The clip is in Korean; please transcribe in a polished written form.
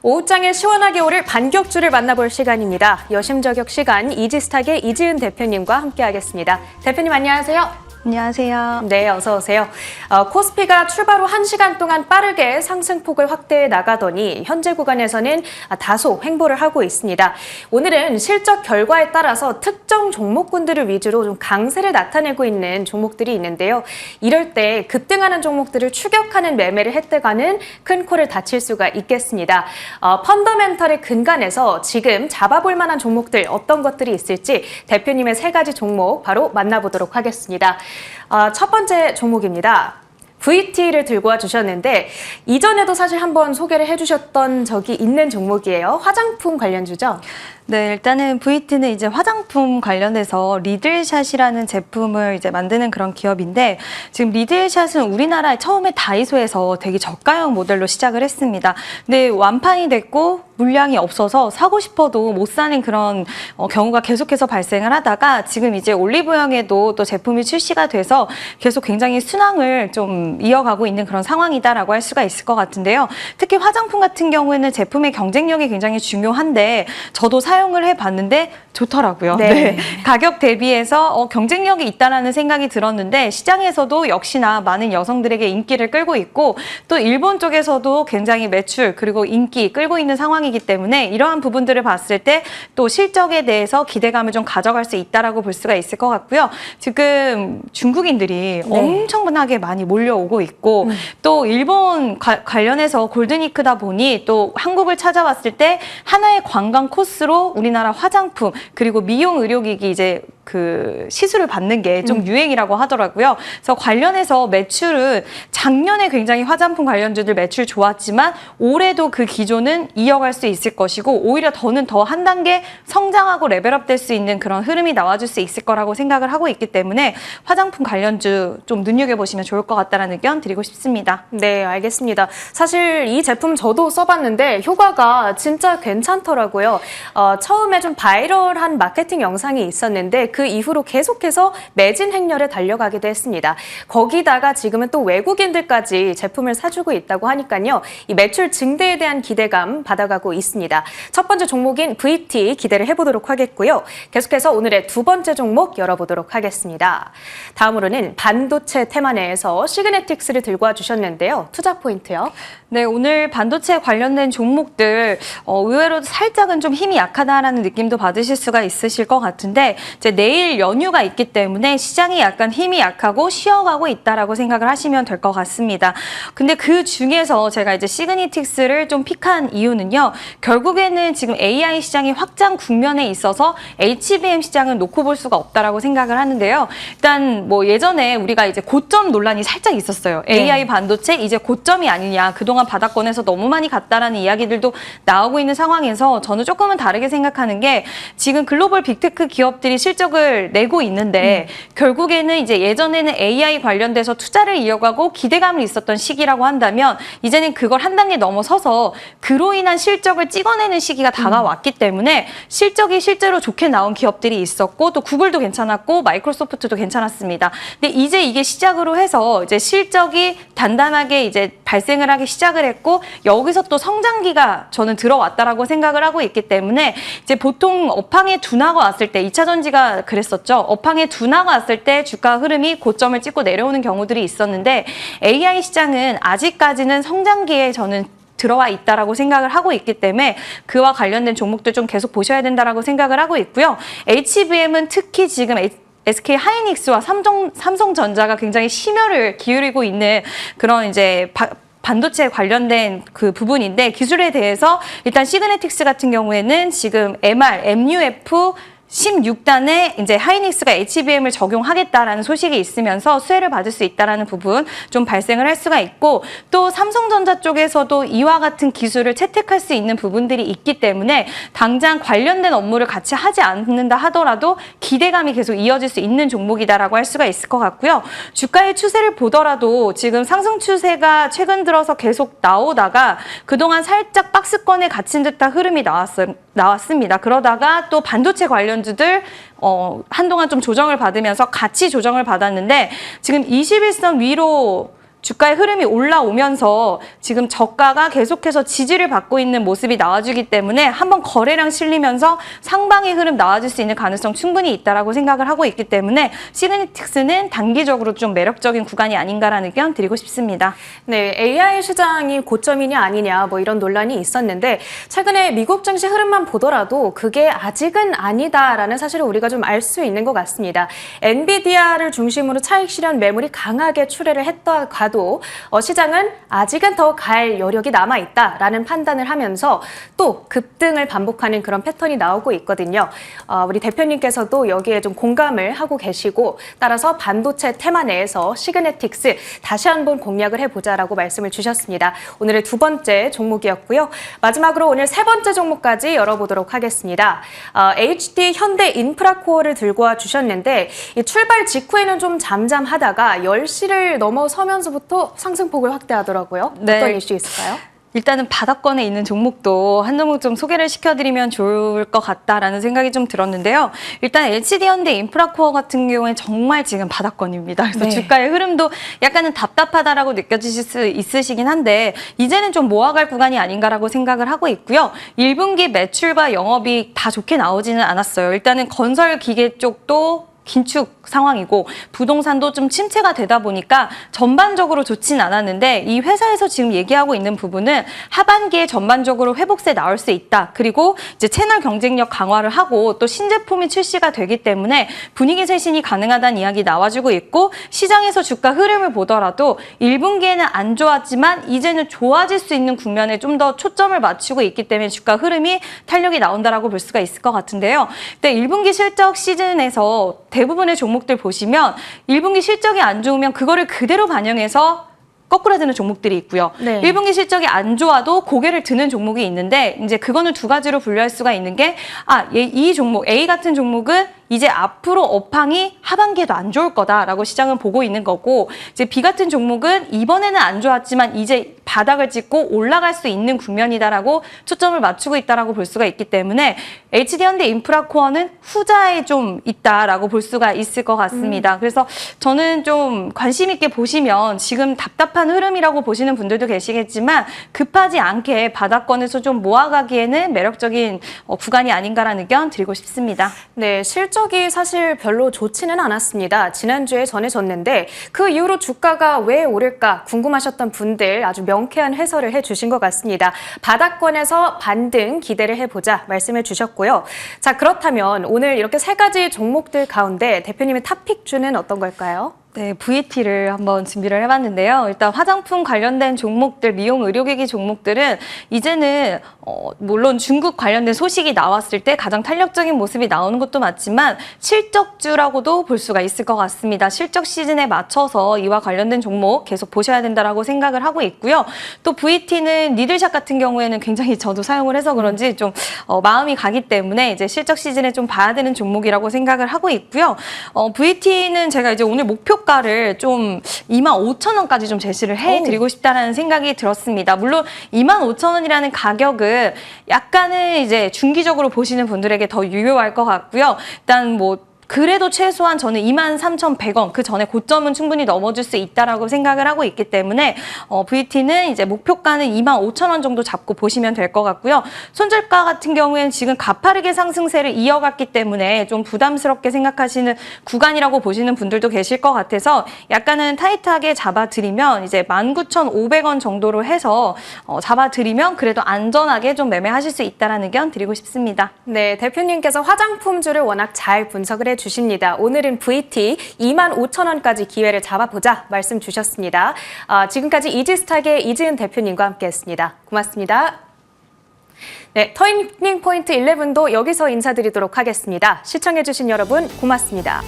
오후장에 시원하게 오를 반격주를 만나볼 시간입니다. 여심저격 시간 이지스탁의 이지은 대표님과 함께하겠습니다. 대표님 안녕하세요. 안녕하세요. 네, 어서 오세요. 코스피가 출발 후 1시간 동안 빠르게 상승폭을 확대해 나가더니 현재 구간에서는 다소 횡보를 하고 있습니다. 오늘은 실적 결과에 따라서 특정 종목군들을 위주로 좀 강세를 나타내고 있는 종목들이 있는데요. 이럴 때 급등하는 종목들을 추격하는 매매를 획득하는 큰 코를 다칠 수가 있겠습니다. 펀더멘털의 근간에서 지금 잡아볼 만한 종목들 어떤 것들이 있을지 대표님의 3가지 종목 바로 만나보도록 하겠습니다. 첫 번째 종목입니다. VT를 들고 와주셨는데 이전에도 사실 한번 소개를 해주셨던 적이 있는 종목이에요. 화장품 관련주죠? 네, 일단은 VT는 이제 화장품 관련해서 리들샷이라는 제품을 이제 만드는 그런 기업인데 지금 리들샷은 우리나라에 처음에 다이소에서 되게 저가형 모델로 시작을 했습니다. 근데 완판이 됐고 물량이 없어서 사고 싶어도 못 사는 그런 경우가 계속해서 발생을 하다가 지금 이제 올리브영에도 또 제품이 출시가 돼서 계속 굉장히 순항을 좀 이어가고 있는 그런 상황이다라고 할 수가 있을 것 같은데요. 특히 화장품 같은 경우에는 제품의 경쟁력이 굉장히 중요한데 저도 사용을 해봤는데 좋더라고요. 네. 네. 가격 대비해서 경쟁력이 있다라는 생각이 들었는데 시장에서도 역시나 많은 여성들에게 인기를 끌고 있고 또 일본 쪽에서도 굉장히 매출 그리고 인기 끌고 있는 상황이기 때문에 이러한 부분들을 봤을 때 또 실적에 대해서 기대감을 좀 가져갈 수 있다라고 볼 수가 있을 것 같고요. 지금 중국인들이 엄청나게 많이 몰려오고 있고 또 일본 관련해서 골든위크다 보니 또 한국을 찾아왔을 때 하나의 관광 코스로 우리나라 화장품 그리고 미용 의료기기 이제 그 시술을 받는 게 좀 유행이라고 하더라고요. 그래서 관련해서 매출은 작년에 굉장히 화장품 관련주들 매출 좋았지만 올해도 그 기조는 이어갈 수 있을 것이고 오히려 더는 더 한 단계 성장하고 레벨업 될 수 있는 그런 흐름이 나와줄 수 있을 거라고 생각을 하고 있기 때문에 화장품 관련주 좀 눈여겨보시면 좋을 것 같다는 의견 드리고 싶습니다. 네, 알겠습니다. 사실 이 제품 저도 써봤는데 효과가 진짜 괜찮더라고요. 처음에 좀 바이럴한 마케팅 영상이 있었는데 그 이후로 계속해서 매진 행렬에 달려가기도 했습니다. 거기다가 지금은 또 외국인들까지 제품을 사주고 있다고 하니까요. 이 매출 증대에 대한 기대감 받아가고 있습니다. 첫 번째 종목인 VT 기대를 해보도록 하겠고요. 계속해서 오늘의 두 번째 종목 열어보도록 하겠습니다. 다음으로는 반도체 테마 내에서 시그네틱스를 들고 와주셨는데요. 투자 포인트요. 네, 오늘 반도체 관련된 종목들 의외로 살짝은 좀 힘이 약하다라는 느낌도 받으실 수가 있으실 것 같은데 이제 내일 연휴가 있기 때문에 시장이 약간 힘이 약하고 쉬어가고 있다라고 생각을 하시면 될 것 같습니다. 근데 그 중에서 제가 이제 시그니틱스를 좀 픽한 이유는요. 결국에는 지금 AI 시장이 확장 국면에 있어서 HBM 시장은 놓고 볼 수가 없다라고 생각을 하는데요. 일단 뭐 예전에 우리가 이제 고점 논란이 살짝 있었어요. AI 반도체 이제 고점이 아니냐. 그동안 바닥권에서 너무 많이 갔다라는 이야기들도 나오고 있는 상황에서 저는 조금은 다르게 생각하는 게 지금 글로벌 빅테크 기업들이 실적을 내고 있는데 결국에는 이제 예전에는 AI 관련돼서 투자를 이어가고 기대감이 있었던 시기라고 한다면 이제는 그걸 한 단계 넘어서서 그로 인한 실적을 찍어내는 시기가 다가왔기 때문에 실적이 실제로 좋게 나온 기업들이 있었고 또 구글도 괜찮았고 마이크로소프트도 괜찮았습니다. 근데 이제 이게 시작으로 해서 이제 실적이 단단하게 이제 발생을 하기 시작을 했고 여기서 또 성장기가 저는 들어왔다라고 생각을 하고 있기 때문에 이제 보통 업황에 둔화가 왔을 때 2차 전지가 그랬었죠. 업황에 둔화가 왔을 때 주가 흐름이 고점을 찍고 내려오는 경우들이 있었는데 AI 시장은 아직까지는 성장기에 저는 들어와 있다라고 생각을 하고 있기 때문에 그와 관련된 종목들 좀 계속 보셔야 된다라고 생각을 하고 있고요. HBM은 특히 지금 SK 하이닉스와 삼성전자가 굉장히 심혈을 기울이고 있는 그런 이제 반도체 관련된 그 부분인데 기술에 대해서 일단 시그네틱스 같은 경우에는 지금 MUF 16단에 이제 하이닉스가 HBM을 적용하겠다라는 소식이 있으면서 수혜를 받을 수 있다라는 부분 좀 발생을 할 수가 있고 또 삼성전자 쪽에서도 이와 같은 기술을 채택할 수 있는 부분들이 있기 때문에 당장 관련된 업무를 같이 하지 않는다 하더라도 기대감이 계속 이어질 수 있는 종목이다라고 할 수가 있을 것 같고요. 주가의 추세를 보더라도 지금 상승 추세가 최근 들어서 계속 나오다가 그동안 살짝 박스권에 갇힌 듯한 흐름이 나왔습니다. 그러다가 또 반도체 관련주들 한동안 좀 조정을 받으면서 같이 조정을 받았는데 지금 21선 위로 주가의 흐름이 올라오면서 지금 저가가 계속해서 지지를 받고 있는 모습이 나와주기 때문에 한번 거래량 실리면서 상방의 흐름 나와줄 수 있는 가능성 충분히 있다라고 생각을 하고 있기 때문에 시그니틱스는 단기적으로 좀 매력적인 구간이 아닌가라는 의견 드리고 싶습니다. 네, AI 시장이 고점이냐 아니냐 뭐 이런 논란이 있었는데 최근에 미국 증시 흐름만 보더라도 그게 아직은 아니다라는 사실을 우리가 좀 알 수 있는 것 같습니다. 엔비디아를 중심으로 차익 실현 매물이 강하게 출회를 했다가도 시장은 아직은 더 갈 여력이 남아있다라는 판단을 하면서 또 급등을 반복하는 그런 패턴이 나오고 있거든요. 우리 대표님께서도 여기에 좀 공감을 하고 계시고 따라서 반도체 테마 내에서 시그네틱스 다시 한번 공략을 해보자라고 말씀을 주셨습니다. 오늘의 두 번째 종목이었고요. 마지막으로 오늘 세 번째 종목까지 열어보도록 하겠습니다. HD 현대 인프라코어를 들고 와 주셨는데 이 출발 직후에는 좀 잠잠하다가 10시를 넘어서면서부터 상승폭을 확대하더라고요. 네. 어떤 이슈 있을까요? 일단은 바닥권에 있는 종목도 한 종목 좀 소개를 시켜드리면 좋을 것 같다라는 생각이 좀 들었는데요. 일단 LCD현대 인프라코어 같은 경우에 정말 지금 바닥권입니다. 그래서 네. 주가의 흐름도 약간은 답답하다라고 느껴지실 수 있으시긴 한데 이제는 좀 모아갈 구간이 아닌가라고 생각을 하고 있고요. 1분기 매출과 영업이 다 좋게 나오지는 않았어요. 일단은 건설 기계 쪽도 긴축 상황이고 부동산도 좀 침체가 되다 보니까 전반적으로 좋진 않았는데 이 회사에서 지금 얘기하고 있는 부분은 하반기에 전반적으로 회복세 나올 수 있다. 그리고 이제 채널 경쟁력 강화를 하고 또 신제품이 출시가 되기 때문에 분위기 쇄신이 가능하다는 이야기 나와주고 있고 시장에서 주가 흐름을 보더라도 1분기에는 안 좋았지만 이제는 좋아질 수 있는 국면에 좀 더 초점을 맞추고 있기 때문에 주가 흐름이 탄력이 나온다라고 볼 수가 있을 것 같은데요. 근데 1분기 실적 시즌에서 대부분의 종목들 보시면 1분기 실적이 안 좋으면 그거를 그대로 반영해서 거꾸라지는 종목들이 있고요. 네. 1분기 실적이 안 좋아도 고개를 드는 종목이 있는데 이제 그거는 두 가지로 분류할 수가 있는 게 이 종목 A 같은 종목은 이제 앞으로 업황이 하반기에도 안 좋을 거다라고 시장은 보고 있는 거고 이제 B 같은 종목은 이번에는 안 좋았지만 이제 바닥을 찍고 올라갈 수 있는 국면이다라고 초점을 맞추고 있다라고 볼 수가 있기 때문에 HD현대 인프라코어는 후자에 좀 있다라고 볼 수가 있을 것 같습니다. 그래서 저는 좀 관심 있게 보시면 지금 답답한 흐름이라고 보시는 분들도 계시겠지만 급하지 않게 바닥권에서 좀 모아가기에는 매력적인 구간이 아닌가라는 의견 드리고 싶습니다. 네, 실적이 사실 별로 좋지는 않았습니다. 지난주에 전해졌는데 그 이후로 주가가 왜 오를까 궁금하셨던 분들 아주 명쾌한 해설을 해주신 것 같습니다. 바닥권에서 반등 기대를 해보자 말씀을 주셨고요. 자, 그렇다면 오늘 이렇게 세 가지 종목들 가운데 대표님의 탑픽주는 어떤 걸까요? 네, VT를 한번 준비를 해봤는데요. 일단 화장품 관련된 종목들, 미용 의료기기 종목들은 이제는 물론 중국 관련된 소식이 나왔을 때 가장 탄력적인 모습이 나오는 것도 맞지만 실적주라고도 볼 수가 있을 것 같습니다. 실적 시즌에 맞춰서 이와 관련된 종목 계속 보셔야 된다라고 생각을 하고 있고요. 또 VT는 니들샷 같은 경우에는 굉장히 저도 사용을 해서 그런지 좀 마음이 가기 때문에 이제 실적 시즌에 좀 봐야 되는 종목이라고 생각을 하고 있고요. VT는 제가 이제 오늘 목표가를 좀 25,000원까지 좀 제시를 해드리고 싶다라는 생각이 들었습니다. 물론 25,000원이라는 가격은 약간은 이제 중기적으로 보시는 분들에게 더 유효할 것 같고요. 일단 뭐 그래도 최소한 저는 23,100원 그 전에 고점은 충분히 넘어줄 수 있다라고 생각을 하고 있기 때문에 VT는 이제 목표가는 25,000원 정도 잡고 보시면 될 것 같고요. 손절가 같은 경우에는 지금 가파르게 상승세를 이어갔기 때문에 좀 부담스럽게 생각하시는 구간이라고 보시는 분들도 계실 것 같아서 약간은 타이트하게 잡아드리면 이제 19,500원 정도로 해서 잡아드리면 그래도 안전하게 좀 매매하실 수 있다라는 의견 드리고 싶습니다. 네, 대표님께서 화장품주를 워낙 잘 분석을 주십니다. 오늘은 VT 25,000원까지 기회를 잡아보자 말씀 주셨습니다. 지금까지 이지스탁의 이지은 대표님과 함께했습니다. 고맙습니다. 네, 터닝포인트 11도 여기서 인사드리도록 하겠습니다. 시청해주신 여러분 고맙습니다.